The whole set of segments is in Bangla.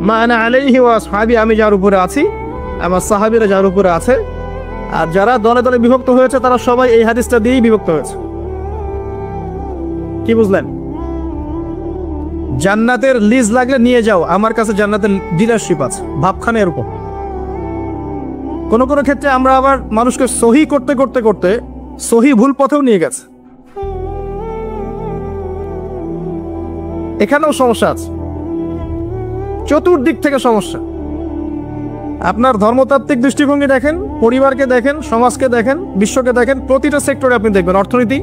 মা আনা আলাইহি ওয়া আসহাবি, আমি যার উপরে আছি, আমার সাহাবীরা যার উপরে আছে। আর যারা দলে দলে বিভক্ত হয়েছে তারা সবাই এই হাদিসটা দিয়েই বিভক্ত হয়েছে। কি বুঝলেন? জান্নাতের লিজ লাগলে নিয়ে যাও, আমার কাছে জান্নাতের ডিলারশিপ আছে, ভাবখানে এরকম। কোন কোন ক্ষেত্রে আমরা আবার মানুষকে সহি করতে করতে করতে সহি ভুল পথেও নিয়ে গেছে, এখানেও সমস্যা আছে, চতুর্দিক থেকে সমস্যা। আপনার ধর্মতাত্ত্বিক দৃষ্টিভঙ্গি দেখেন, পরিবারকে দেখেন, সমাজকে দেখেন, বিশ্বকে দেখেন, প্রতিটা সেক্টরে আপনি দেখবেন অর্থনীতি,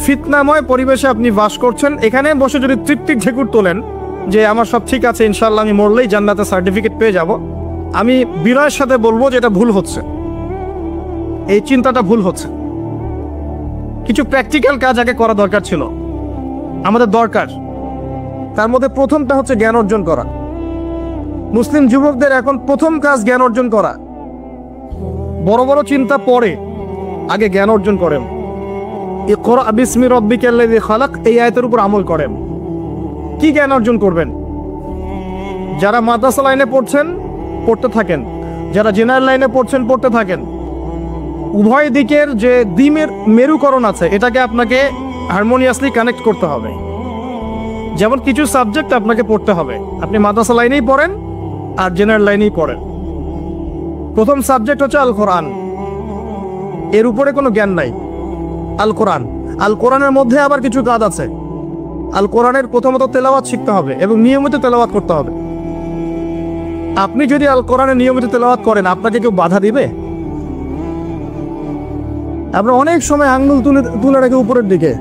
ফিতনাময় পরিবেশে আপনি বাস করছেন। এখানে বসে যদি তৃপ্তির ঢেকুর তোলেন যে আমার সব ঠিক আছে, ইনশাল্লাহ আমি মরলেই জান্নাতের সার্টিফিকেট পেয়ে যাব, আমি বিনয়ের সাথে বলবো যে এটা ভুল হচ্ছে, এই চিন্তাটা ভুল হচ্ছে। কিছু প্র্যাকটিক্যাল কাজ আগে করা দরকার ছিল, আমাদের দরকার। তার মধ্যে প্রথমটা হচ্ছে জ্ঞান অর্জন করা। মুসলিম যুবকদের এখন প্রথম কাজ জ্ঞান অর্জন করা। বড় বড় চিন্তা পরে, আগে জ্ঞান অর্জন করেন। ইকরা বিসমি রাব্বিকাল্লাযী খালাক, এই আয়াতের উপর আমল করেন। কি জ্ঞান অর্জন করবেন? যারা মাদ্রাসা লাইনে পড়ছেন পড়তে থাকেন, যারা জেনারেল লাইনে পড়ছেন পড়তে থাকেন। উভয় দিকের যে দ্বিমের মেরুকরণ আছে, এটাকে আপনাকে হারমোনিয়াসলি কানেক্ট করতে হবে। যেমন কিছু সাবজেক্ট আপনাকে পড়তে হবে, আপনি মাদ্রাসা লাইনেই পড়েন আর জেনারেল লাইনেই পড়েন। প্রথম সাবজেক্ট হচ্ছে আল কোরআন, এর উপরে কোনো জ্ঞান নাই। আল কোরআন, আল কোরআনের মধ্যে আবার কিছু কাজ আছে। আল কোরআনের প্রথমত তেলাওয়াত শিখতে হবে এবং নিয়মিত তেলাওয়াত করতে হবে। আপনি যদি আল কোরআনের নিয়মিত তেলাওয়াত করেন, আপনাকে কেউ বাধা দিবে? আমরা অনেক সময় আঙ্গুল তুলে রেখে উপরের দিকে,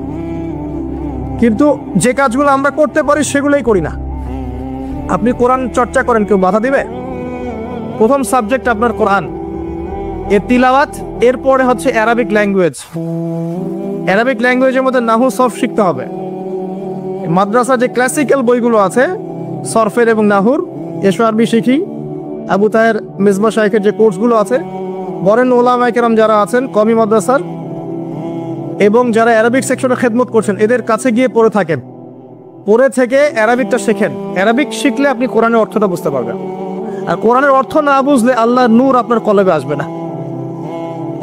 কিন্তু যে কাজগুলো আমরা করতে পারি সেগুলোই করি না। আপনি কোরআন চর্চা করেন, কেউ বাধা দিবে? প্রথম সাবজেক্ট আপনার কোরআন, এর তিলাওয়াত। এরপরে হচ্ছে অ্যারাবিক ল্যাঙ্গুয়েজ। অ্যারাবিক ল্যাঙ্গুয়েজের মধ্যে নাহু সরফ শিখতে হবে। মাদ্রাসা যে ক্লাসিক্যাল বইগুলো আছে সরফের এবং নাহুর, এসো আরবি শিখি, আবু তাহের মিসবাহ শাইখের যে কোর্সগুলো আছে, বরেন ওলামায়ে কেরাম যারা আছেন কওমি মাদ্রাসার এবং যারা অ্যারাবিক সেকশনে খেদমত করছেন, এদের কাছে গিয়ে পড়ে থাকেন, পড়ে থেকে অ্যারাবিকটা শেখেন। অ্যারাবিক শিখলে আপনি কোরআনের অর্থটা বুঝতে পারবেন। আর কোরআনের অর্থ না বুঝলে আল্লাহর নূর আপনার কলবে আসবে না।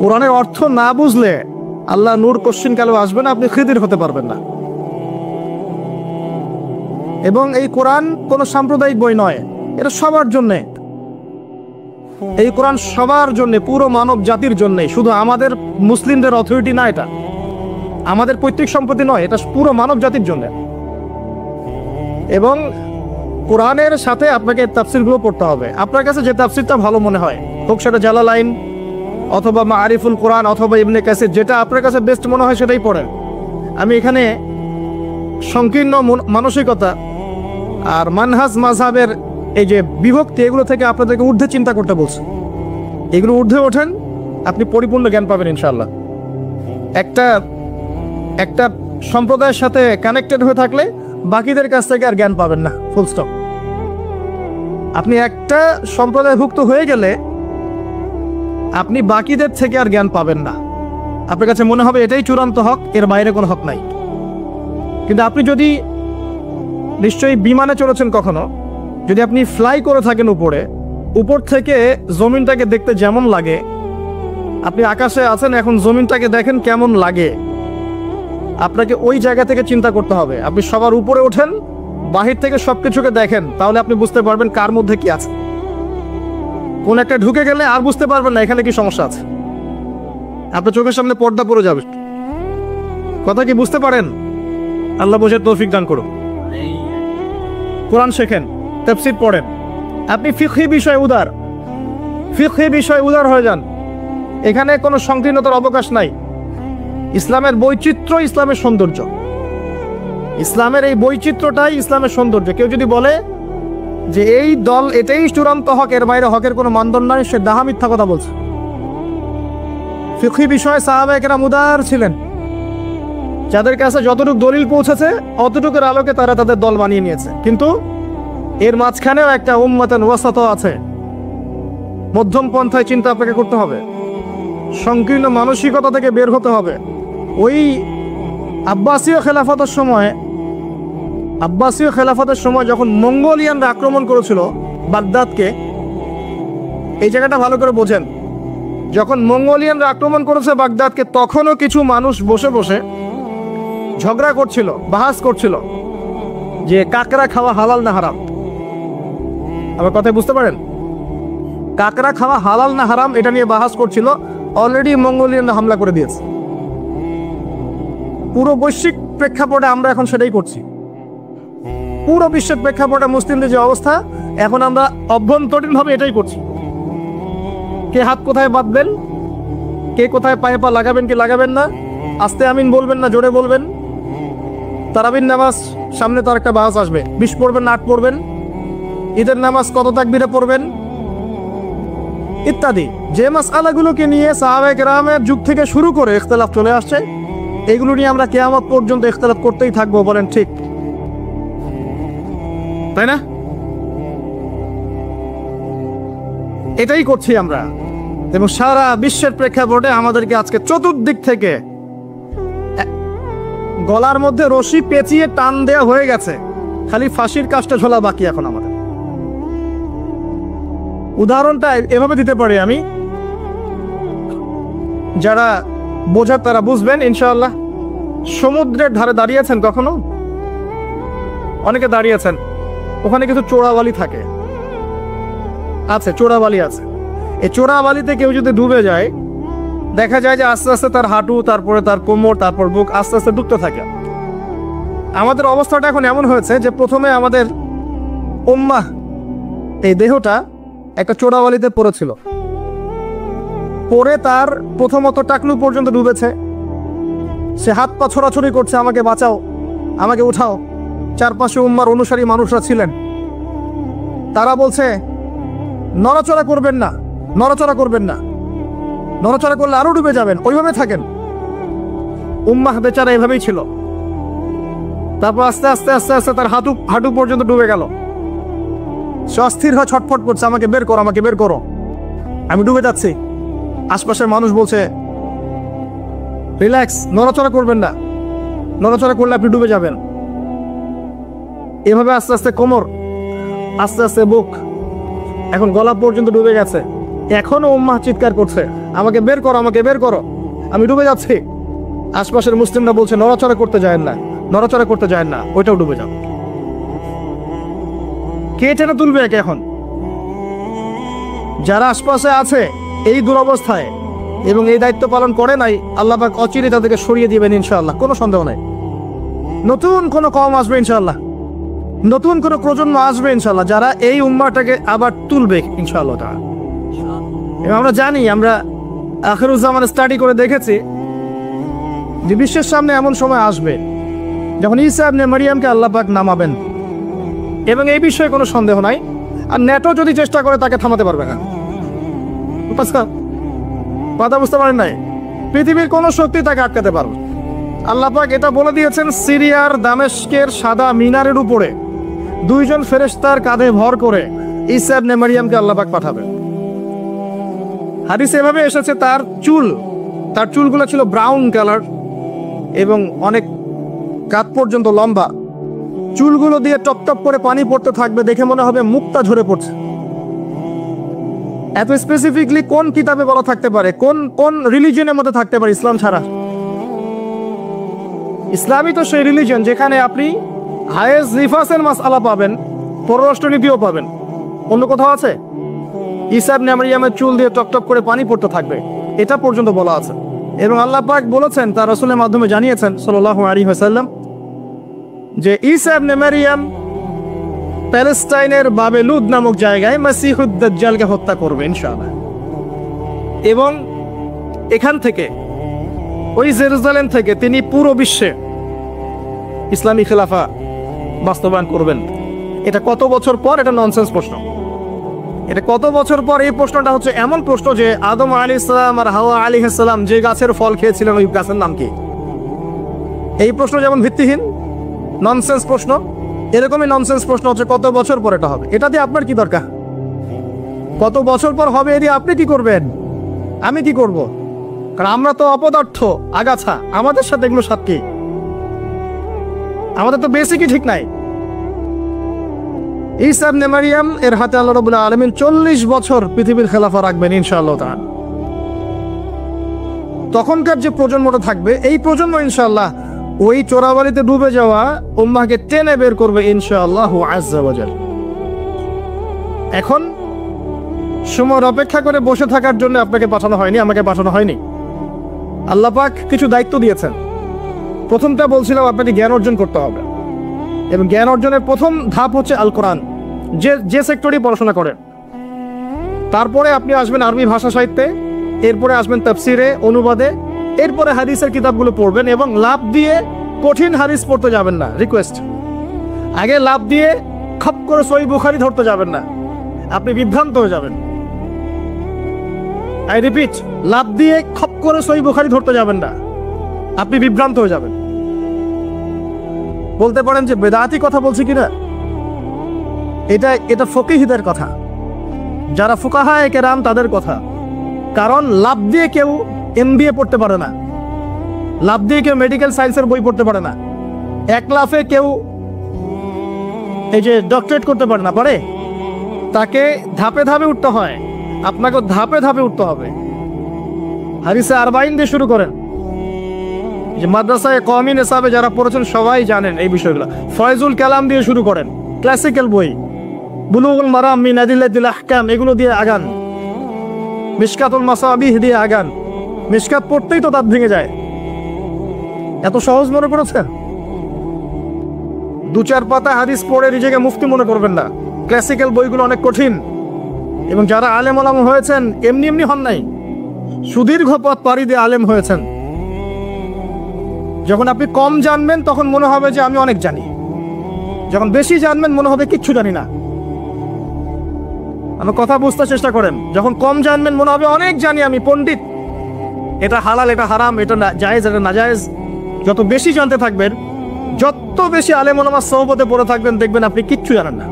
কোরআনের অর্থ না বুঝলে আল্লাহর নূর কোশ্চিন কালেও আসবে না, আপনি খিদির হতে পারবেন না। এবং এই কোরআন কোনো সাম্প্রদায়িক বই নয়, এটা সবার জন্যে। এই কোরআন সবার জন্যে, পুরো মানব জাতির জন্যে। শুধু আমাদের মুসলিমদের অথরিটি না, এটা আমাদের পৈতৃক সম্পত্তি নয়, এটা পুরো মানব জাতির জন্য। এবং কোরআনের সাথে আপনাকে তাফসিরগুলো পড়তে হবে। আপনার কাছে যে তাফসিরটা ভালো মনে হয়, হোক সেটা জালালাইন অথবা মারিফুল কোরআন অথবা ইবনে কাসির, যেটা আপনার কাছে বেস্ট মনে হয় সেটাই পড়েন। আমি এখানে সংকীর্ণ মানসিকতা আর মানহাজ মাযহাবের এই যে বিভক্তি, এগুলো থেকে আপনাদেরকে ঊর্ধ্বে চিন্তা করতে বলছি। এগুলো ঊর্ধ্বে ওঠেন, আপনি পরিপূর্ণ জ্ঞান পাবেন ইনশাআল্লাহ। একটা সম্প্রদায়ের সাথে কানেক্টেড হয়ে থাকলে বাকিদের কাছ থেকে আর জ্ঞান পাবেন না, ফুল স্টপ। আপনি একটা সম্প্রদায়ভুক্ত হয়ে গেলে আপনি বাকিদের থেকে আর জ্ঞান পাবেন না। আপনার কাছে মনে হবে এটাই চূড়ান্ত হক, এর বাইরে কোনো হক নাই। কিন্তু আপনি যদি নিশ্চয়ই বিমানে চলেছেন কখনো, যদি আপনি ফ্লাই করে থাকেন উপর থেকে জমিনটাকে দেখতে যেমন লাগে, আপনি আকাশে আছেন, এখন জমিনটাকে দেখেন কেমন লাগে, আপনাকে ওই জায়গা থেকে চিন্তা করতে হবে। আপনি সবার উপরে ওঠেন, বাহির থেকে সবকিছুকে দেখেন, তাহলে আপনি বুঝতে পারবেন কার মধ্যে কি আছে। কোন একটা ঢুকে গেলে আর বুঝতে পারবেন না এখানে কি সমস্যা আছে। আপনার চোখের সামনে পর্দা পড়ে যাবে। কথা কি বুঝতে পারেন? আল্লাহ বোঝার তৌফিক দান করুন। কোরআন শেখেন, তাফসীর পড়েন। আপনি ফিকহি বিষয়ে উদার হয়ে যান। এখানে কোনো সংকীর্ণতার অবকাশ নাই। ইসলামের বৈচিত্র্য ইসলামের সৌন্দর্য। ইসলামের এই বৈচিত্র্যটাই ইসলামের সৌন্দর্য। কেউ যদি বলে যে এই দল এটাই চূড়ান্ত হক, এর বাইরে হকের কোনো মানদণ্ড নাই, সে ডাহা মিথ্যা কথা বলছে। ফিকহি বিষয়ে সাহাবায়ে কেরাম উদার ছিলেন। যাদের কাছে যতটুকু দলিল পৌঁছেছে অতটুকুর আলোকে তারা তাদের দল বানিয়ে নিয়েছে। কিন্তু এর মাঝখানেও একটা উম্মাতান ওয়াসাত আছে, মধ্যম পন্থায় চিন্তা আপনাকে করতে হবে, সংকীর্ণ মানসিকতা থেকে বের হতে হবে। ওই আব্বাসীয় খেলাফতের সময় যখন মঙ্গোলিয়ানরা আক্রমণ করেছিল, বাগদাদকে, এই জায়গাটা ভালো করে বোঝেন। যখন মঙ্গোলিয়ানরা আক্রমণ করেছে বাগদাদকে, তখনও কিছু মানুষ বসে বসে ঝগড়া করছিল, বাহাস করছিল যে কাকড়া খাওয়া হালাল না হারাম। আমার কথায় বুঝতে পারেন? কাকড়া খাওয়া হালাল না হারাম এটা নিয়ে বাহাস করছিল। অলরেডি মঙ্গোলিয়ানরা হামলা করে দিয়েছে। পুরো বৈশ্বিক প্রেক্ষাপটে আমরা এখন সেটাই করছি। পুরো বিশ্বের প্রেক্ষাপটে মুসলিমদের যে অবস্থা, এখন আমরা অভ্যন্তরীণভাবে এটাই করছি। কে হাত কোথায় বাঁধবেন, কে কোথায় পায়ে পা লাগাবেন কি লাগাবেন না, আস্তে আমিন বলবেন না জোরে বলবেন, তারাবির নামাজ সামনে তো একটা বাহাস আসবে, 20 পড়বেন না 8 পড়বেন, ঈদের নামাজ কত তাকবীরে পড়বেন ইত্যাদি। যে মাসআলাগুলোকে নিয়ে সাহাবায়ে কেরামের যুগ থেকে শুরু করে ইখতিলাফ চলে আসছে, এগুলো নিয়ে আমরা কিয়ামত পর্যন্ত ইখতিলাফ করতেই থাকবো। বলেন ঠিক তাই না? এটাই করছি আমরা। এবং সারা বিশ্বের প্রেক্ষাপটে আমাদেরকে আজকে চতুর্দিক থেকে গলার মধ্যে রশি পেঁচিয়ে টান দেয়া হয়ে গেছে, খালি ফাঁসির কাজটা ঝোলা বাকি এখন আমাদের। উদাহরণটা এভাবে দিতে পারি আমি, যারা বোঝার তারা বুঝবেন ইনশাআল্লাহ। সমুদ্রের ধারে দাঁড়িয়েছেন কখনো? অনেকে দাঁড়িয়েছেন, ওখানে কিছু চোরাবালি থাকে, আছে চোরাবালি আছে। এই চোরাবালিতে কেউ যদি ডুবে যায়, দেখা যায় যে আস্তে আস্তে তার হাঁটু, তারপরে তার কোমর, তারপর বুক আস্তে আস্তে ডুবতে থাকে। আমাদের অবস্থাটা এখন এমন হয়েছে যে প্রথমে আমাদের উম্মাহ, এই দেহটা একটা চোরাবালিতে পড়েছিল, পরে তার প্রথমত টাকলু পর্যন্ত ডুবেছে। সে হাত পা ছোড়াছড়ি করছে, আমাকে বাঁচাও, আমাকে উঠাও। চারপাশে উম্মার অনুসারী মানুষরা ছিলেন, তারা বলছে নড়াচড়া করবেন না, নড়াচড়া করবেন না, নড়াচড়া করলে আরো ডুবে যাবেন, ওইভাবে থাকেন। উম্মাহ বেচারা এভাবেই ছিল। তারপর আস্তে আস্তে আস্তে আস্তে তার হাঁটু পর্যন্ত ডুবে গেল। সে অস্থির হয়ে ছটফট করছে, আমাকে বের করো, আমাকে বের করো, আমি ডুবে যাচ্ছি। আশপাশের মানুষ বলছে রিল্যাক্স, নড়াচড়া করবেন না, নড়াচড়া করলে আপনি ডুবে যাবেন। এভাবে আস্তে আস্তে কোমর, আস্তে আস্তে বুক, এখন গলা পর্যন্ত ডুবে গেছে। এখনো উম্মাহ চিৎকার করছে, আমাকে বের করো, আমাকে বের করো, আমি ডুবে যাচ্ছি। আশপাশের মুসলিমরা বলছে নড়াচড়া করতে যায় না, নড়াচড়া করতে যায় না, ওইটাও ডুবে যাও। কে টেনে তুলবে একে এখন? যারা আশপাশে আছে এই দুরবস্থায় এবং এই দায়িত্ব পালন করে নাই, আল্লাহ পাক অচিরে তাদেরকে সরিয়ে দিবেন ইনশাআল্লাহ, কোনো সন্দেহ নাই। নতুন কোনো কওম আসবে ইনশাআল্লাহ, নতুন কোনো প্রজন্ম আসবে ইনশাআল্লাহ, যারা এই উম্মাহটাকে আবার তুলবে ইনশাআল্লাহ তাআলা। এবং আমরা জানি, আমরা আখিরুজ্জামান স্টাডি করে দেখেছি যে বিশ্বের সামনে এমন সময় আসবে যখন ঈসা ইবনে মারইয়ামকে আল্লাহ পাক নামাবেন, এবং এই বিষয়ে কোনো সন্দেহ নাই। আর নেটো যদি চেষ্টা করে তাকে থামাতে পারবে না। কথা বুঝতে পারেন নাই? পৃথিবীর কোনো শক্তি তাকে আটকাতে পারবে। আল্লাহ পাক এটা বলে দিয়েছেন, সিরিয়ার দামেস্কের সাদা মিনারের উপরে 2 জন ফেরেশতার কাঁধে ভর করে ঈসা ইবনে মারইয়ামকে আল্লাহ পাক পাঠাবেন। হাদিসে এভাবে এসেছে, তার চুলগুলো ছিল ব্রাউন কালার এবং অনেক কাঁধ পর্যন্ত লম্বা। চুলগুলো দিয়ে টপ টপ করে পানি পড়তে থাকবে, দেখে মনে হবে মুক্তা ঝরে পড়ছে। এত স্পেসিফিকলি কোন কিতাবে বলা থাকতে পারে, কোন রিলিজিয়নের মধ্যে থাকতে পারে ইসলাম ছাড়া? ইসলামই তো সেই রিলিজিয়ন যেখানে আপনি হায়েজ নিফাসের মাসআলা পাবেন, পররাষ্ট্রনীতিও পাবেন। অন্য কোথাও আছে? ঈসা ইবনে মারইয়ামের চুল দিয়ে টপ টপ করে পানি পড়তে থাকবে, এটা পর্যন্ত বলা আছে। এবং আল্লাহ পাক বলেছেন, তার রাসূলের মাধ্যমে জানিয়েছেন সাল্লাল্লাহু আলাইহি ওয়াসাল্লাম, যে ঈসা ইবনে মারইয়াম প্যালেস্টাইনের বাবেলুদ নামক জায়গায় মাসিহুদ দাজ্জালকে হত্যা করবে ইনশাআল্লাহ। এবং এখান থেকে, ওই জেরুজালেম থেকে তিনি পুরো বিশ্বে ইসলামী খেলাফা বাস্তবায়ন করবেন। এটা কত বছর পর? এটা ননসেন্স প্রশ্ন। এটা কত বছর পর? এই প্রশ্নটা হচ্ছে এমন প্রশ্ন যে আদম আলাইহিস সালাম আর হাওয়া আলাইহিস সালাম যে গাছের ফল খেয়েছিলেন, ওই গাছের নাম কি? এই প্রশ্ন যেমন ভিত্তিহীন, ননসেন্স প্রশ্ন, এরকমই ননসেন্স প্রশ্ন হচ্ছে কত বছর পর এটা হবে। এটা দিয়ে আপনার কি দরকার? কত বছর পর হবে এ দিয়ে আপনি কি করবেন, আমি কি করব? কারণ আমরা তো অপদার্থ, আগাছা, আমাদের সাথে এগুলো সাথে কি? আমাদের তো বেসিকই ঠিক নাই। ঈসা ইবনে মারইয়াম এর হাতে আল্লাহ রাব্বুল আলামিন 40 বছর পৃথিবীর খেলাফা রাখবেন ইনশাআল্লাহ তাআলা। তখনকার যে প্রজন্মটা থাকবে, এই প্রজন্ম ইনশাআল্লাহ ওই চোরাবালিতে ডুবে যাওয়া উম্মাহকে টেনে বের করবে ইনশাআল্লাহ আযজা ওয়া জাল। এখন সময়ের অপেক্ষা করে বসে থাকার জন্য আপনাকে পাঠানো হয়নি, আমাকে পাঠানো হয়নি। আল্লাহ পাক কিছু দায়িত্ব দিয়েছেন। প্রথমটা বলছিলাম আপনাকে জ্ঞান অর্জন করতে হবে, এবং জ্ঞান অর্জনের প্রথম ধাপ হচ্ছে আল কোরআন। যে সেক্টরে পড়াশোনা করেন, তারপরে আপনি আসবেন আরবি ভাষা সাহিত্যে, এরপরে আসবেন তাফসিরে, অনুবাদে, এরপরে হাদিসের কিতাবগুলো পড়বেন। এবং লাভ দিয়ে কঠিন হাদিস পড়তে যাবেন না, রিকোয়েস্ট। আগে লাভ দিয়ে খপ করে সহিহ বুখারী ধরতে যাবেন না, আপনি বিভ্রান্ত হয়ে যাবেন। আই রিপিট, লাভ দিয়ে খপ করে সহিহ বুখারী ধরতে যাবেন না, আপনি বিভ্রান্ত হয়ে যাবেন। বলতে পারেন যে বেদাতি কথা বলছি কিনা, এটা ফকিহদের কথা, যারা ফুকাহায়ে কেরাম তাদের কথা। কারণ লাভ দিয়ে কেউ এমবিএ পড়তে পারে না, লাভ দিয়ে কেউ মেডিকেল সায়েন্সের বই পড়তে পারে না, এক লাফে কেউ এই যে ডক্টরেট করতে পারে না, পারে? তাকে ধাপে ধাপে উঠতে হয়, আপনাকে ধাপে ধাপে উঠতে হবে। হাদিসে আরবাইন দিয়ে শুরু করেন, যে মাদ্রাসায় কওমি নিসাবে যারা পড়েছেন সবাই জানেন এই বিষয়গুলো। ফয়জুল কালাম দিয়ে শুরু করেন, ক্লাসিক্যাল বই, বুলুগুল মারাম মিন আদিল্লাতিল আহকাম, এগুলো দিয়ে আগান। মিশকাতুল মাসাবিহ দিয়ে আগান। মিশকাত পড়তেই তো দাঁত ভেঙে যায়, এত সহজ মনে করেছেন? 2-4 পাতা হাদিস পড়ে নিজেকে মুফতি মনে করবেন না। ক্লাসিক্যাল বইগুলো অনেক কঠিন, এবং যারা আলেম ওলামা হয়েছেন এমনি এমনি হন নাই, সুদীর্ঘ পথ পাড়ি দিয়ে আলেম হয়েছেন। যখন আপনি কম জানবেন তখন মনে হবে যে আমি অনেক জানি, যখন বেশি জানবেন মনে হবে কিচ্ছু জানি না। আমার কথা বুঝতে চেষ্টা করেন। যখন কম জানবেন মনে হবে অনেক জানি, আমি পণ্ডিত, এটা হালাল, এটা হারাম, এটা জায়েজ, এটা নাজায়েজ। যত বেশি জানতে থাকবেন, যত বেশি আলেম ওলামার সোহবতে পড়ে থাকবেন, দেখবেন আপনি কিচ্ছু জানেন না।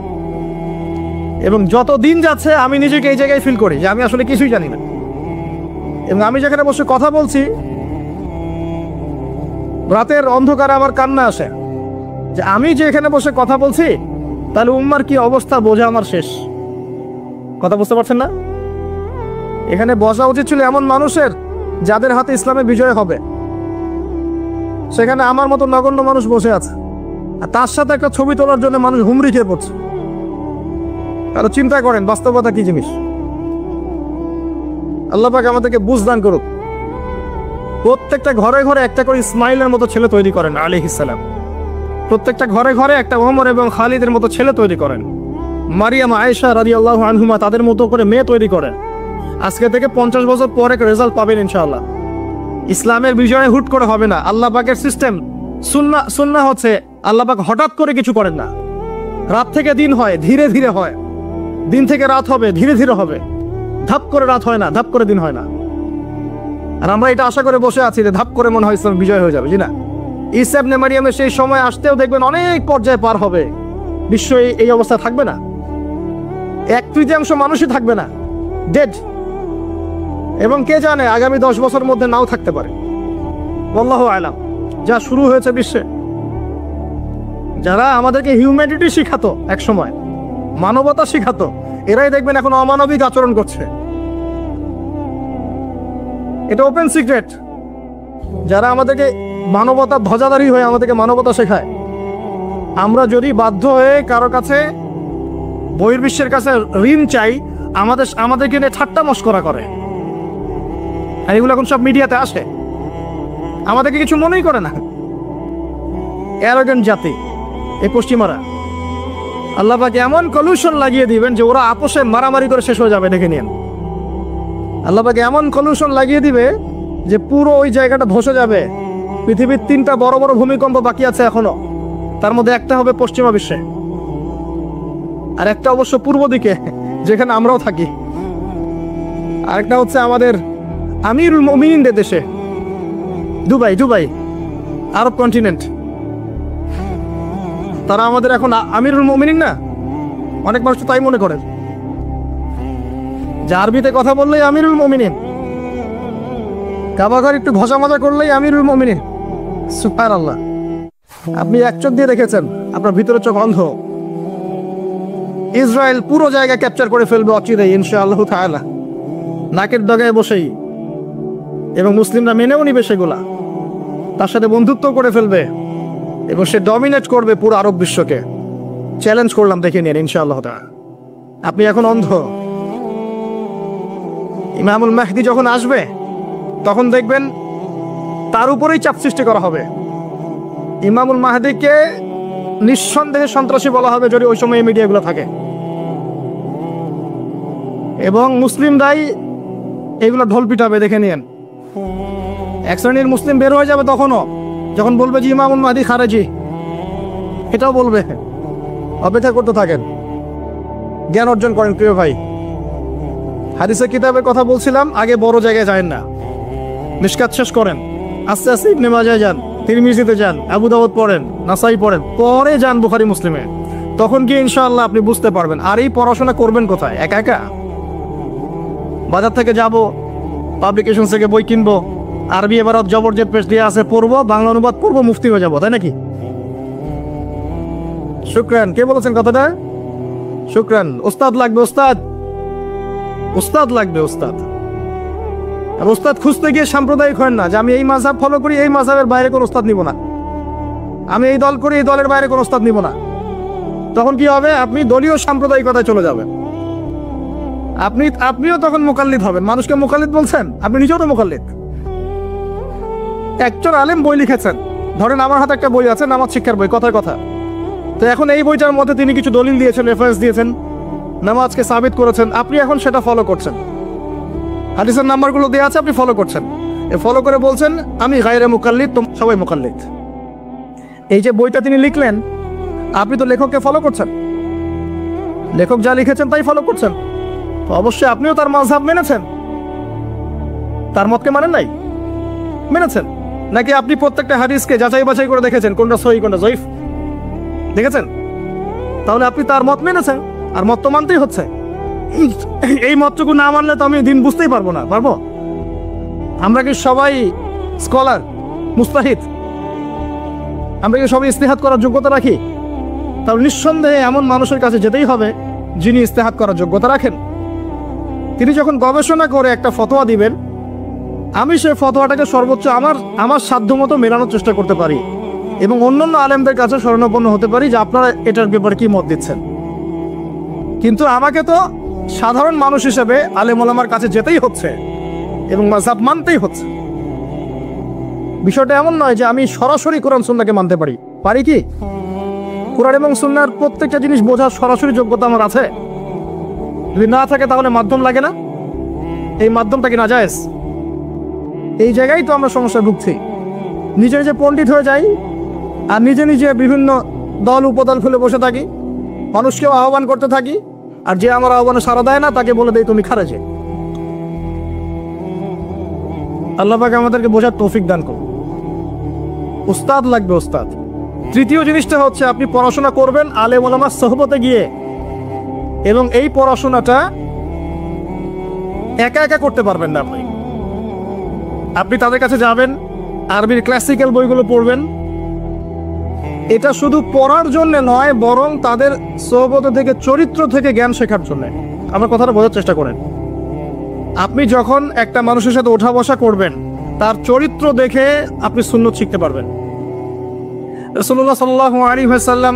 এবং যত দিন যাচ্ছে আমি নিজেকে এই জায়গায় ফিল করি যে আমি আসলে কিছুই জানি না। এবং আমি যেখানে বসে কথা বলছি, রাতের অন্ধকারে আমার কান্না আসে যে আমি যে এখানে বসে কথা বলছি, তাহলে উম্মার কি অবস্থা বোঝা আমার শেষ। কথা বুঝতে পারছেন না? এখানে বসা উচিত ছিল এমন মানুষের যাদের হাতে ইসলামের বিজয় হবে। সেখানে আমার মতো নগণ্য মানুষ বসে আছে, আর তার সাথে একটা ছবি তোলার জন্য মানুষ হুমড়ি খেয়ে পড়ছে। আর চিন্তা করেন বাস্তবতা কি জিনিস। আল্লাহ পাক আমাদেরকে বুঝদান করুক। প্রত্যেকটা ঘরে ঘরে একটা করে ইসমাইলের মতো ছেলে তৈরি করেন আলাইহিস সালাম। প্রত্যেকটা ঘরে ঘরে একটা ওমর এবং খালিদের মতো ছেলে তৈরি করেন। মারিয়াম, আয়েশা রাদিয়াল্লাহু আনহুমা তাদের মতো করে মেয়ে তৈরি করেন। আজকে থেকে 50 বছর পরে রেজাল্ট পাবেন ইনশাআল্লাহ। ইসলামের বিজয় হুট করে হবে না। আল্লাহ পাকের সিস্টেম, সুন্নাহ হচ্ছে আল্লাহ পাক হঠাৎ করে কিছু করেন না। রাত থেকে দিন হয়, ধীরে ধীরে হয়। দিন থেকে রাত হবে, ধীরে ধীরে হবে। ধাপ করে রাত হয় না, ধাপ করে দিন হয় না। আর আমরা এটা আশা করে বসে আছি যে ধাপ করে মনে হয় ইসলাম বিজয় হয়ে যাবে, জি না। ঈসা ইবনে মারইয়ামের সেই সময় আসতেও দেখবেন অনেক পর্যায়ে পার হবে। বিশ্ব এই অবস্থা থাকবে না, 1/3 মানুষই থাকবে না, ডেড। এবং কে জানে আগামী 10 বছরের মধ্যে নাও থাকতে পারে, আল্লাহু আলাম। যা শুরু হয়েছে বিশ্বে, যারা আমাদেরকে হিউম্যানিটি শিখাতো, এক সময় মানবতা শিখাতো, এরাই দেখবেন এখন অমানবিক আচরণ করছে। এটা ওপেন সিক্রেট। যারা আমাদেরকে মানবতা ধ্বজাধারী হয়ে আমাদেরকে মানবতা শেখায়, আমরা যদি বাধ্য হয়ে কারো কাছে, বহির্বিশ্বের কাছে ঋণ চাই, আমাদেরকে নিয়ে ঠাট্টা মশকরা করে। আর এগুলো এখন সব মিডিয়াতে আসে, আমাদেরকে কিছু মনেই করে না। অ্যারোগেন্ট জাতি এই পশ্চিমারা। আল্লাহ পাক এমন কলুশন লাগিয়ে দিবেন যে ওরা আপোষে মারামারি করে শেষ হয়ে যাবে, দেখে নিন। আল্লাহ পাক এমন কলুশন লাগিয়ে দিবে যে পুরো ওই জায়গাটা ধসে যাবে। পৃথিবীর 3টা বড় বড় ভূমিকম্প বাকি আছে এখনো, তার মধ্যে একটা হবে পশ্চিমা বিশ্বে, আর একটা অবশ্য পূর্ব দিকে যেখানে আমরাও থাকি, আরেকটা হচ্ছে আমাদের আমিরুল মুমিনিনদের দেশে, দুবাই, আরব কন্টিনেন্ট। তারা আমাদের এখন আমিরুল মুমিনিন না, অনেক মানুষ তো তাই মনে করেন যে আরবিতে কথা বললেই আমিরুল মুমিনিন, কাবাঘর একটু ঘষা মাজা করলেই আমিরুল মুমিনিন। সুবহানাল্লাহ। আপনি এক চোখ দিয়ে দেখেছেন, আপনার ভিতরে চোখ অন্ধ। ইসরায়েল পুরো জায়গা ক্যাপচার করে ফেলবে অচিরেই ইনশাআল্লাহ তাআলা, নাকের ডগায় বসেই। এবং মুসলিমরা মেনেও নিবে সেগুলা, তার সাথে বন্ধুত্ব করে ফেলবে এবং সে ডমিনেট করবে পুরো আরব বিশ্বকে। চ্যালেঞ্জ করলাম, দেখে নিন ইনশাআল্লাহ তাআলা। আপনি এখন অন্ধ, ইমামুল মাহদি যখন আসবে তখন দেখবেন তার উপরেই চাপ সৃষ্টি করা হবে। ইমামুল মাহদিকে নিঃসন্দেহে সন্ত্রাসী বলা হবে যদি ওই সময় মিডিয়াগুলো থাকে, এবং মুসলিমরাই এগুলো ঢোল পিটাবে। দেখে নিন, এক শ্রেণীর মুসলিম বের হয়ে যাবে তখনও, যখন বলবে যে ইমামুল মাহদি খারেজি, এটাও বলবে। অপেক্ষা করতে থাকেন, জ্ঞান অর্জন করেন প্রিয় ভাই। হাদিসের কিতাবের কথা বলছিলাম, আগে বড় জায়গায় যান না, মিশকাত শেষ করেন, আস্তে আস্তে ইবনে মাজাহ যান, তিরমিজিতে যান, আবু দাউদ পড়েন, নাসাই পড়েন, পরে যান বুখারী মুসলিমে। তখন গিয়ে ইনশাআল্লাহ আপনি বুঝতে পারবেন। আর এই পড়াশোনা করবেন কোথায়? একা একা? বাজার থেকে যাব, পাবলিকেশন থেকে বই কিনবো, আরবি এবারত জবরজেদ পেশ দিয়ে আছে পড়বো, বাংলা অনুবাদ পড়বো, মুফতি হয়ে যাবো, তাই নাকি? শুকরান। কে বলেছেন কথাটা? শুকরান। ওস্তাদ লাগবে, ওস্তাদ, ওস্তাদ লাগবে, ওস্তাদ। আর ওস্তাদ খুঁজতে গিয়ে সাম্প্রদায়িক হয় না যে আমি এই মাযহাব ফলো করি, এই মাযহাবের বাইরে কোনো ওস্তাদ নিব না, আমি এই দল করি, এই দলের বাইরে কোনো ওস্তাদ নিব না। তখন কি হবে? আপনি দলীয় সাম্প্রদায়িকতায় চলে যাবেন। আপনিও তখন মুকাল্লিদ হবেন। মানুষকে মুকাল্লিদ বলছেন, আপনি নিজেও তো মুকাল্লিদ। একজন আলেম বই লিখেছেন, ধরেন আমার হাতে একটা বই আছে, নামাজ শিক্ষার বই, কথার কথা। তো এখন এই বইটার মধ্যে তিনি কিছু দলিল দিয়েছেন, রেফারেন্স দিয়েছেন, নামাজকে সাবিত করেছেন, আপনি এখন সেটা ফলো করছেন। হাদিসের নাম্বারগুলো দেওয়া আছে, আপনি ফলো করছেন। ফলো করে বলছেন আমি গায়রে মুকাল্লিদ, সবাই মুকাল্লিদ। এই যে বইটা তিনি লিখলেন, আপনি তো লেখককে ফলো করছেন, লেখক যা লিখেছেন তাই ফলো করছেন। তো অবশ্যই আপনিও তার মাযহাব মেনেছেন, তার মতকে মানেন নাই? মেনেছেন। নাকি আপনি প্রত্যেকটা হাদিসকে যাচাই বাছাই করে দেখেছেন কোনটা সহিহ কোনটা জয়ীফ? দেখেছেন? তাহলে আপনি তার মত মেনেছেন, আর মত তো মানতেই হচ্ছে। এই মতটুকু না মানলে তো আমি দিন বুঝতেই পারবো না। পারবো? আমরা কি সবাই স্কলার, মুস্তাহিদ? আমরা কি সবাই ইস্তেহাদ করার যোগ্যতা রাখি? তাহলে নিঃসন্দেহে এমন মানুষের কাছে যেতেই হবে যিনি ইস্তেহাদ করার যোগ্যতা রাখেন। তিনি যখন গবেষণা করে একটা ফতোয়া দিবেন, আমি সেই ফতোয়াটাকে সর্বোচ্চ আমার সাধ্যমতো মেলানোর চেষ্টা করতে পারি এবং অন্যান্য আলেমদের কাছে শরণাপন্ন হতে পারি যে আপনারা এটার ব্যাপারে কি মত দিচ্ছেন। কিন্তু আমাকে তো সাধারণ মানুষ হিসেবে আলেম ওলামার কাছে যেতেই হচ্ছে এবং মাযহাব মানতেই হচ্ছে। বিষয়টা এমন নয় যে আমি সরাসরি কোরআন সুন্নাহকে মানতে পারি কি? কোরআন এবং সুন্নাহর প্রত্যেকটা জিনিস বোঝার সরাসরি যোগ্যতা আমার আছে? যদি না থাকে তাহলে মাধ্যম লাগে না? এই মাধ্যমটা কি নাজায়েজ? এই জায়গায় তো আমরা সমস্যায় ভুগছি। নিজে নিজে পণ্ডিত হয়ে যাই আর নিজে নিজে বিভিন্ন দল উপদল খুলে বসে থাকি, মানুষকেও আহ্বান করতে থাকি, আর যে আমার আহ্বানে সাড়া দেয় না তাকে বলে দেয় তুমি খারেজি। আল্লাহ পাক আমাদেরকে বোঝার তৌফিক দান করুন। উস্তাদ লাগবে, উস্তাদ। তৃতীয় জিনিসটা হচ্ছে আপনি পড়াশোনা করবেন আলেম ওলামার সোহবতে গিয়ে, এবং এই পড়াশোনাটা একা একা করতে পারবেন না। আপনি তাদের কাছে যাবেন, আরবির ক্লাসিক্যাল বইগুলো পড়বেন। এটা শুধু পড়ার জন্য নয়, বরং তাদের সোহবত থেকে, চরিত্র থেকে জ্ঞান শেখার জন্য। আমার কথাটা বোঝার চেষ্টা করেন। আপনি যখন একটা মানুষের সাথে ওঠা বসা করবেন, তার চরিত্র দেখে আপনি সুন্নত শিখতে পারবেন। রাসূলুল্লাহ সাল্লাল্লাহু আলাইহি ওয়াসাল্লাম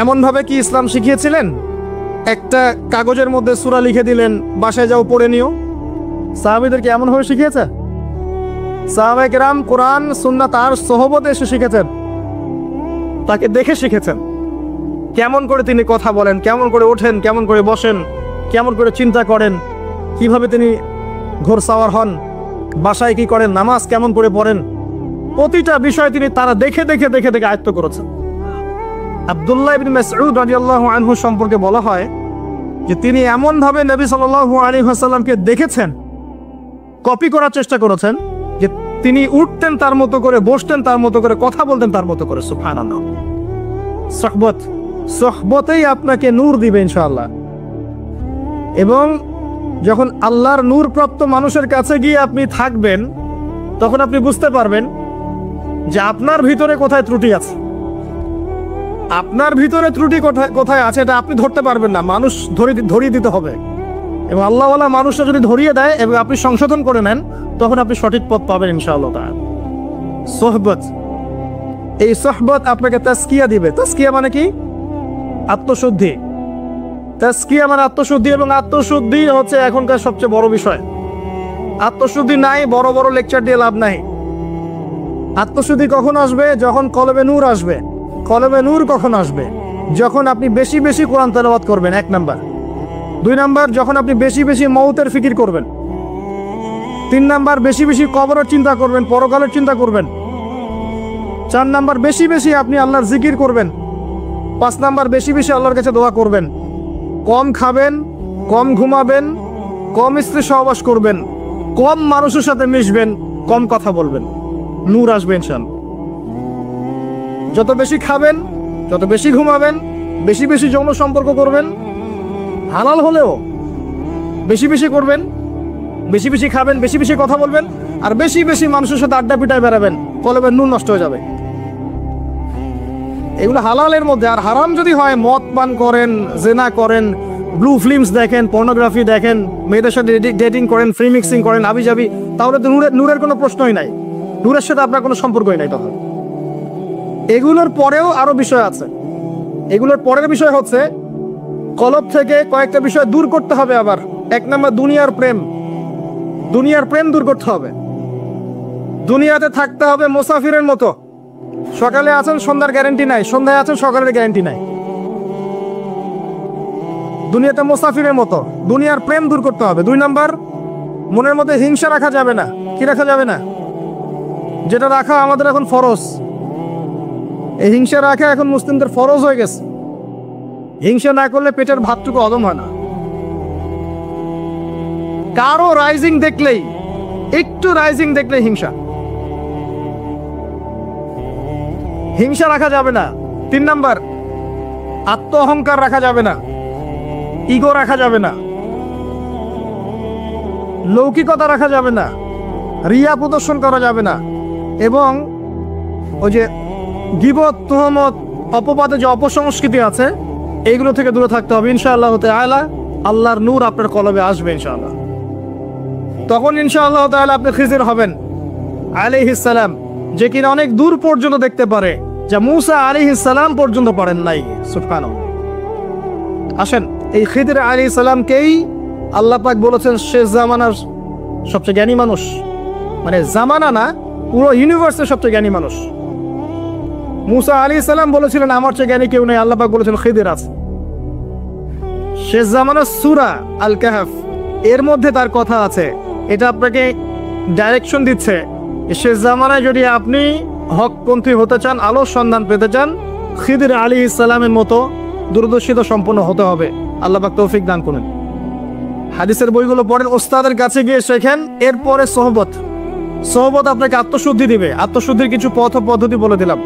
এমনভাবে কি ইসলাম শিখিয়েছিলেন? একটা কাগজের মধ্যে সূরা লিখে দিলেন, বাসায় যাও পড়ে নিও। সাহাবীদেরকে এমনভাবে শিখিয়েছে? সাহাবায়ে কেরাম কোরআন সুন্নাহ তার সোহবতে এসে শিখেছেন, তাকে দেখে শিখেছেন। কেমন করে তিনি কথা বলেন, কেমন করে ওঠেন, কেমন করে বসেন, কেমন করে চিন্তা করেন, কিভাবে তিনি ঘোরসাওয়ার হন, বাসায় কি করেন, নামাজ কেমন করে পড়েন, প্রতিটা বিষয় তিনি তারা দেখে দেখে দেখে দেখে আয়ত্ত করেছেন। আব্দুল্লাহ ইবনে মাসউদ রাদিয়াল্লাহু আনহু সম্পর্কে বলা হয় যে তিনি এমনভাবে নবী সাল্লাল্লাহু আলাইহি ওয়াসাল্লামকে দেখেছেন, কপি করার চেষ্টা করেছেন, যে তিনি উঠতেন তার মতো করে, বসতেন তার মতো করে, কথা বলতেন তার মতো করে। সুবহানাল্লাহ। সোহবতেই আপনাকে নূর দিবে ইনশাআল্লাহ। এবং যখন আল্লাহর নূর প্রাপ্ত মানুষের কাছে গিয়ে আপনি থাকবেন, তখন আপনি বুঝতে পারবেন যে আপনার ভিতরে কোথায় ত্রুটি আছে। আপনার ভিতরে ত্রুটি কোথায় কোথায় আছে এটা আপনি ধরতে পারবেন না, মানুষ ধরিয়ে দিতে হবে। এবং আল্লাহওয়ালা মানুষরা যদি ধরিয়ে দেয় এবং আপনি সংশোধন করে নেন, তখন আপনি সঠিক পথ পাবেন ইনশাআল্লাহ তাআলা। সোহবত, এই সোহবত আপনাকে তাজকিয়া দিবে। তাজকিয়া মানে কি? আত্মশুদ্ধি। তাজকিয়া মানে আত্মশুদ্ধি, এবং আত্মশুদ্ধি হচ্ছে এখনকার সবচেয়ে বড় বিষয়। আত্মশুদ্ধি নাই, বড় বড় লেকচার দিয়ে লাভ নাই। আত্মশুদ্ধি কখন আসবে? যখন কলবে নূর আসবে। কলবে নূর কখন আসবে? যখন আপনি বেশি বেশি কোরআন তেলাওয়াত করবেন, 1 নাম্বার। 2 নাম্বার, যখন আপনি বেশি বেশি মৌতের ফিকির করবেন। 3 নাম্বার, বেশি বেশি কবরের চিন্তা করবেন, পরকালের চিন্তা করবেন। 4 নাম্বার, বেশি বেশি আপনি আল্লাহর জিকির করবেন। 5 নাম্বার, বেশি বেশি আল্লাহর কাছে দোয়া করবেন। কম খাবেন, কম ঘুমাবেন, কম স্ত্রী সহবাস করবেন, কম মানুষের সাথে মিশবেন, কম কথা বলবেন। নূর আসবে ইনশাআল্লাহ। যত বেশি খাবেন, যত বেশি ঘুমাবেন, বেশি বেশি যৌন সম্পর্ক করবেন, হালাল হলেও বেশি বেশি করবেন, বেশি বেশি খাবেন, বেশি বেশি কথা বলবেন, আর বেশি বেশি মানুষের সাথে আড্ডা পিটায় বেড়াবেন, কলবের নূর নষ্ট হয়ে যাবে। এগুলো হালালের মধ্যে। আর হারাম যদি হয়, মদ পান করেন, জেনা করেন, ব্লু ফিল্মস দেখেন, পর্নোগ্রাফি দেখেন, মেয়েদের সাথে ডেটিং করেন, ফ্রি মিক্সিং করেন, আবিজাবি, তাহলে তো নূরের কোনো প্রশ্নই নাই, নূরের সাথে আপনার কোনো সম্পর্কই নাই তখন। এগুলোর পরেও আরো বিষয় আছে। এগুলোর পরের বিষয় হচ্ছে কলব থেকে কয়েকটা বিষয় দূর করতে হবে। আবার 1 নাম্বার, দুনিয়ার প্রেম। দুনিয়ার প্রেম দূর করতে হবে। দুনিয়াতে থাকতে হবে মুসাফিরের মতো। সকালে আছেন, সন্ধ্যার গ্যারান্টি নাই, সন্ধ্যায় আছেন, সকালের গ্যারান্টি নাই। দুনিয়াতে মুসাফিরের মতো। দুনিয়ার প্রেম দূর করতে হবে। 2 নাম্বার, মনের মধ্যে হিংসা রাখা যাবে না। কি রাখা যাবে না? যেটা রাখা আমাদের এখন ফরজ। এই হিংসা রাখা এখন মুসলিমদের ফরজ হয়ে গেছে। হিংসা না করলে পেটের ভাতটুকু হজম হয় না। কারো রাইজিং দেখলেই, একটু রাইজিং দেখলেই হিংসা। হিংসা রাখা যাবে না। 3 নাম্বার, আত্ম অহংকার রাখা যাবে না, ইগো রাখা যাবে না, লৌকিকতা রাখা যাবে না, রিয়া প্রদর্শন করা যাবে না, এবং ওই যে গীবত, তুহমত, অপবাদে যে অপসংস্কৃতি আছে, এইগুলো থেকে দূরে থাকতে হবে ইনশাআল্লাহ তাআলা। আল্লাহর নূর আপনার কলবে আসবে ইনশাআল্লাহ। তখন ইনশাআল্লাহ তাআলা আপনি খিজির হবেন আলাইহিস সালাম, যে কিনা অনেক দূর পর্যন্ত দেখতে পারে, যা মূসা আলাইহিস সালাম পর্যন্ত পারেন নাই। সুবহানাল্লাহ। আসেন, এই খিজির আলাইহিস সালামকেই আল্লাহ পাক বলেছেন শেষ জামানার সবচেয়ে জ্ঞানী মানুষ। মানে জামানা না, পুরো ইউনিভার্সের সবচেয়ে জ্ঞানী মানুষ। মূসা আলাইহিস সালাম বলেছিলেন আমার চেয়ে জ্ঞানী কেউ নেই, আল্লাহ পাক বলেছেন খিজির আছে। শেষ জামানার সূরা আল কাহফ, এর মধ্যে তার কথা আছে। এটা আপনাকে ডাইরেকশন দিচ্ছে, শেষ জামানায় যদি আপনি হকপন্থী হতে চান, আলোর সন্ধান পেতে চান, খিদির আলাইহিস সালামের মতো দূরদর্শিতা সম্পন্ন হতে হবে। আল্লাহ পাক তৌফিক দান করেন। হাদিসের বইগুলো পড়েন, ওস্তাদের কাছে গিয়ে শেখেন। এরপরে সোহবত। সোহবত আপনাকে আত্মশুদ্ধি দিবে। আত্মশুদ্ধির কিছু পথ ও পদ্ধতি বলে দিলাম।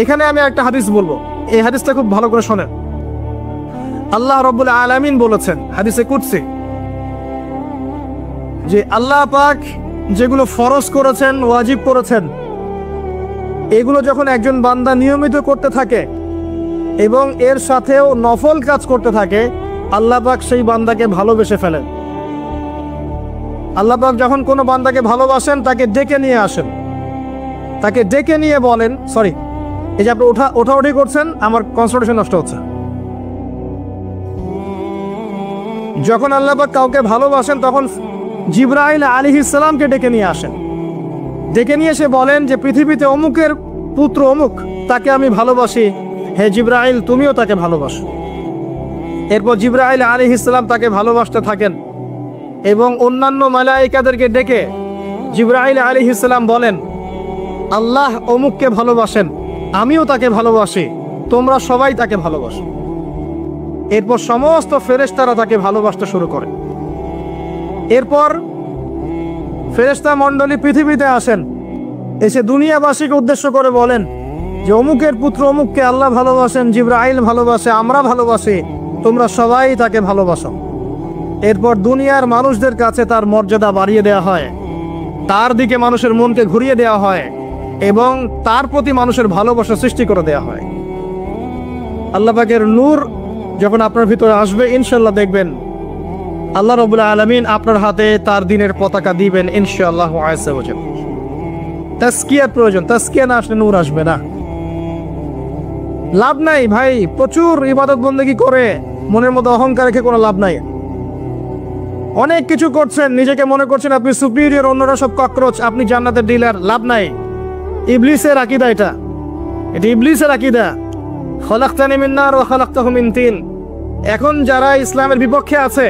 এখানে আমি একটা হাদিস বলবো, এই হাদিসটা খুব ভালো করে শোনেন। আল্লাহ রাব্বুল আলামিন বলেছেন হাদিসে কুদসি, যে আল্লাহ পাক যেগুলো ফরজ করেছেন, ওয়াজিব করেছেন, এগুলো যখন একজন বান্দা নিয়মিত করতে থাকে এবং এর সাথেও নফল কাজ করতে থাকে, আল্লাহ পাক সেই বান্দাকে ভালোবেসে ফেলেন। আল্লাহ পাক যখন কোনো বান্দাকে ভালোবাসেন, তাকে ডেকে নিয়ে আসেন, তাকে ডেকে নিয়ে বলেন, সরি, এই যে আপনি ওঠাউঠি করছেন, আমার কনসেন্ট্রেশন নষ্ট হচ্ছে। যখন আল্লাহ পাক কাউকে ভালোবাসেন, তখন জিবরাইল আলাইহিস সালামকে ডেকে নিয়ে আসেন। ডেকে নিয়ে এসে বলেন যে পৃথিবীতে অমুকের পুত্র অমুক, তাকে আমি ভালোবাসি, হে জিবরাইল তুমিও তাকে ভালোবাসো। এরপর জিবরাইল আলাইহিস সালাম তাকে ভালোবাসতে থাকেন এবং অন্যান্য মালায়েকাদেরকে ডেকে জিবরাইল আলাইহিস সালাম বলেন, আল্লাহ অমুককে ভালোবাসেন, আমিও তাকে ভালোবাসি, তোমরা সবাই তাকে ভালোবাসো। এরপর সমস্ত ফেরেশতারা তাকে ভালোবাসতে শুরু করে। এরপর ফেরেশতা মণ্ডলী পৃথিবীতে আসেন, এসে দুনিয়াবাসীকে উদ্দেশ্য করে বলেন যে অমুকের পুত্র অমুককে আল্লাহ ভালোবাসেন, জিবরাইল ভালোবাসে, আমরা ভালোবাসি, তোমরা সবাই তাকে ভালোবাসো। এরপর দুনিয়ার মানুষদের কাছে তার মর্যাদা বাড়িয়ে দেওয়া হয়, তার দিকে মানুষের মনকে ঘুরিয়ে দেওয়া হয় এবং তার প্রতি মানুষের ভালোবাসা সৃষ্টি করে দেওয়া হয়। আল্লাহ পাকের নূর যখন আপনার ভিতরে আসবে ইনশাআল্লাহ দেখবেন আল্লাহ রাব্বুল আলামিন আপনার হাতে তার দিনের পতাকা দিবেন ইনশাআল্লাহ আযজা ওয়া জাল। তাসকিয়ার প্রয়োজন, তাসকিয়া না আসলে নূর আসবে না। লাভ নাই ভাই, প্রচুর ইবাদত বন্দেগী করে মনের মধ্যে অহংকার রেখে কোনো লাভ নাই। অনেক কিছু করছেন, নিজেকে মনে করছেন আপনি সুপিরিয়র, অন্যরা সব ককরোচ, আপনি জান্নাতের ডিলার, লাভ নাই। ইবলিসের আকীদা এটা ইবলিসের আকীদা। খলাকতানি মিন নার ওয়া খলাকতাহু মিন তিন। এখন যারা ইসলামের বিপক্ষে আছে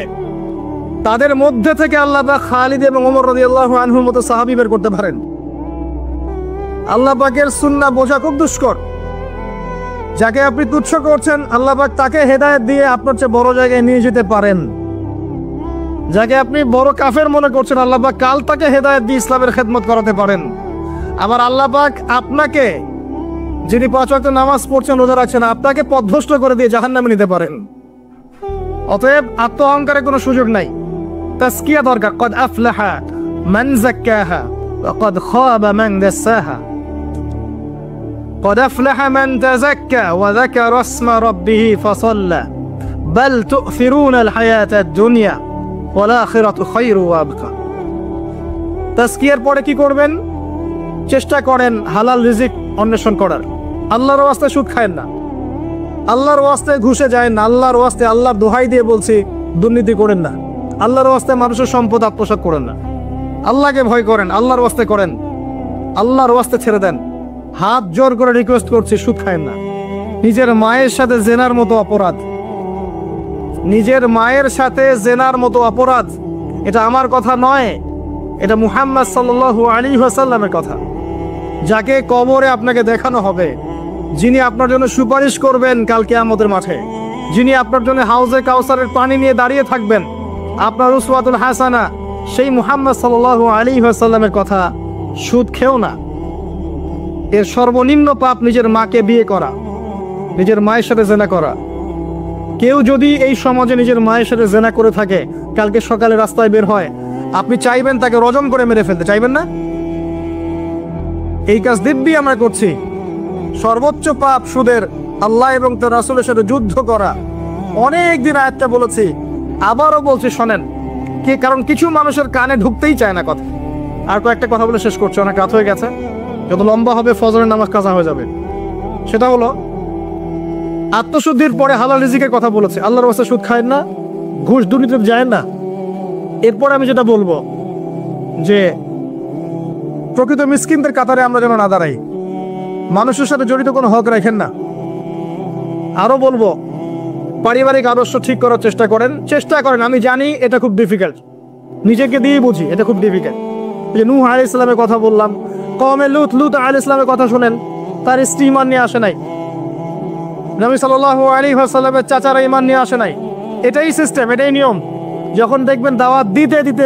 তাদের মধ্যে থেকে আল্লাহ পাক খালিদ এবং ওমর রাদিয়াল্লাহু আনহুর মতো সাহাবী বের করতে পারেন। আল্লাহ পাকের সুন্নাহ বোঝা খুব দুষ্কর। যাকে আপনি তুচ্ছ করছেন আল্লাহ পাক তাকে হেদায়েত দিয়ে আপনার চেয়ে বড় জায়গায় নিয়ে যেতে পারেন। যাকে আপনি বড় কাফের মনে করছেন আল্লাহ পাক কাল তাকে হেদায়েত দিয়ে ইসলামের খেদমত করাতে পারেন। আবার আল্লাহ পাক আপনাকে, যিনি 5 ওয়াক্ত নামাজ পড়ছেন, রোজা রাখছেন, আপনাকে পথভ্রষ্ট করে দিয়ে জাহান্নামে নিতে পারেন। অতএব আত্ম অহংকারে কোনো সুযোগ নাই। তাসকিয়া দরকার। কদ আফলাহা মান যাক্কাহা ওয়া কদ খাবা মান দাসাহা। قد أفلح من تزكى وذكر اسم ربه فصلى بل تؤثرون الحياة الدنيا والآخرة خير وأبقى। তাসকিয়ার পরে কি করবেন? চেষ্টা করেন হালাল রিজিক অন্বেষণ করার। আল্লাহর ওয়াস্তে সুদ খায়েন না, আল্লাহর ওয়াস্তে ঘুষে যায় না, আল্লাহর ওয়াস্তে আল্লাহর দোহাই দিয়ে বলছি দুর্নীতি করেন না, আল্লাহর ওয়াস্তে মানুষের সম্পদ আত্মসাৎ করেন না। আল্লাহকে ভয় করেন, আল্লাহর ওয়াস্তে করেন, আল্লাহর ওয়াস্তে ছেড়ে দেন। হাত জোর করে রিকোয়েস্ট করছি, সুদ খায়েন না। নিজের মায়ের সাথে জেনার মতো অপরাধ, নিজের মায়ের সাথে জেনার মতো অপরাধ। এটা আমার কথা নয়, এটা মুহাম্মদ সাল্লাল্লাহু আলাইহি ওয়াসাল্লামের কথা। যাকে কবরে আপনাকে দেখানো হবে, যিনি আপনার জন্য সুপারিশ করবেন কাল কিয়ামতের মাঠে, যিনি আপনার জন্য হাউজে কাউসারের পানি নিয়ে দাঁড়িয়ে থাকবেন, আপনার উসওয়াতুল হাসানা, সেই মুহাম্মদ সাল্লাল্লাহু আলাইহি ওয়াসাল্লামের কথা। সুদ খেও না। এর সর্বনিম্ন পাপ নিজের মাকে বিয়ে করা, নিজের মায়ের সাথে জেনা করা। কেউ যদি এই সমাজে নিজের মায়ের সাথে জেনা করে থাকে, কালকে সকালে রাস্তায় বের হয়, আপনি চাইবেন তাকে রজম করে মেরে ফেলতে? চাইবেন না? এই কাজ দিব্যি আমরা করছি। সর্বোচ্চ পাপ সুদের, আল্লাহ এবং তার রাসূলের সাথে যুদ্ধ করা। অনেক দিন আয়াতটা বলেছি, আবারও বলছি, শোনেন। কারণ কিছু মানুষের কানে ঢুকতেই চায় না কথা। আর কয়েকটা কথা বলে শেষ করছে, অনেক রাত হয়ে গেছে, যত লম্বা হবে ফজরের নামাজ কাজা হয়ে যাবে। সেটা হলো আত্মশুদ্ধির পরে হালাল রিজিকের কথা বলেছে। আল্লাহর ওয়াস্তে সুদ খায়েন না, ঘুষ দুর্নীতিতে যায় না। এরপরে আমি যেটা বলবো যে প্রকৃত মিসকিনদের কাতারে আমরা যেন না দাঁড়াই, মানুষের সাথে জড়িত কোনো হক রাখেন না। আরো বলবো, পারিবারিক আদর্শ ঠিক করার চেষ্টা করেন। আমি জানি এটা খুব ডিফিকাল্ট, নিজেকে দিয়ে বুঝি এটা খুব ডিফিকাল্ট। যে নূহ আলাইহিস সালামের কথা বললাম, কওমে লুত আলাইহিস সালামের কথা শুনেন, তার স্ত্রী ঈমান নিয়ে আসে নাই, নবী সাল্লাল্লাহু আলাইহি ওয়াসাল্লামের চাচারা ঈমান নিয়ে আসে নাই। এটাই সিস্টেম, এটাই নিয়ম। যখন দেখবেন দাওয়াত দিতে দিতে